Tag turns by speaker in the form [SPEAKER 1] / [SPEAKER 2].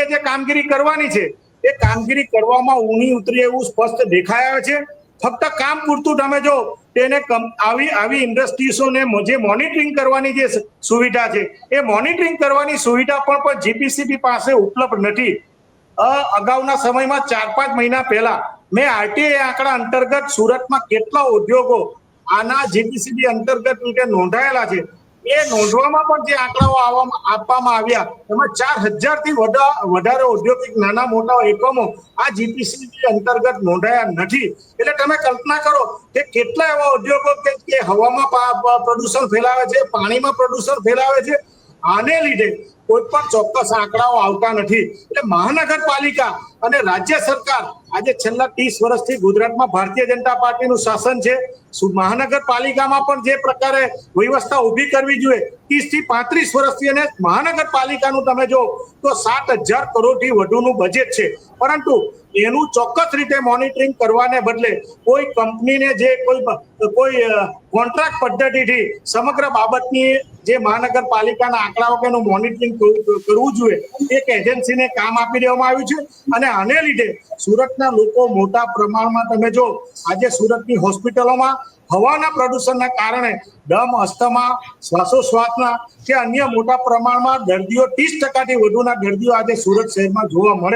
[SPEAKER 1] એજન્સીએ જે કામગીરી કરવાની છે એ કામગીરી કરવામાં ઊની ઉતરી એવું સ્પષ્ટ દેખાય આવે છે. ફક્ત કામ પૂરતું તમે જો તેને આવી ઇન્ડસ્ટ્રીઝોને જે મોનિટરિંગ કરવાની જે સુવિધા છે એ મોનિટરિંગ કરવાની સુવિધા પણ જીપીસીબી પાસે ઉપલબ્ધ નથી. અગાઉના સમયમાં 4-5 મહિના પહેલા મેં આરટીઆઈ આંકડા અંતર્ગત સુરતમાં કેટલા ઉદ્યોગો આના જીપીસીબી અંતર્ગત રીતે નોંધાયેલા છે એ નોંધવામાં પણ જે આંકડાઓ આપવામાં આવ્યા એમાં 4000 થી વધારે ઔદ્યોગિક નાના મોટા એકમો આ જીપીસીબી અંતર્ગત નોંધાયા નથી. એટલે તમે કલ્પના કરો કે કેટલા એવા ઉદ્યોગો કે હવામાં પ્રદૂષણ ફેલાવે છે, પાણીમાં પ્રદૂષણ ફેલાવે છે. આને લીધે કોઈ પણ ચોક્કસ આંકડાઓ આવતા નથી. એટલે મહાનગરપાલિકા અને રાજ્ય સરકાર આજે છેલ્લા 30 વર્ષથી ગુજરાતમાં ભારતીય જનતા પાર્ટીનું શાસન છે. મહાનગરપાલિકામાં પણ જે પ્રકારે વ્યવસ્થા ઊભી કરવી જોઈએ 30 થી 35 વર્ષથી અને મહાનગરપાલિકાનું તમે જો તો 7,000 કરોડથી વધુનું બજેટ છે. પરંતુ એનું ચોક્કસ રીતે મોનિટરિંગ કરવાને બદલે કોઈ કંપનીને જે કોઈ કોન્ટ્રાક્ટ પદ્ધતિથી સમગ્ર બાબતની જે મહાનગરપાલિકાના આંકડાઓ કે એનું મોનિટરિંગ કરવું જોઈએ એક એજન્સીને કામ આપી દેવામાં આવ્યું છે. અને આને લીધે સુરતના લોકો મોટા પ્રમાણમાં તમે જો આજે સુરતની હોસ્પિટલોમાં હવાના પ્રદૂષણના કારણે દમ, અસ્થમા, શ્વાસોશ્વાસના કે અન્ય મોટા પ્રમાણમાં દર્દીઓ 30% થી વધુના દર્દીઓ આજે સુરત શહેરમાં જોવા મળે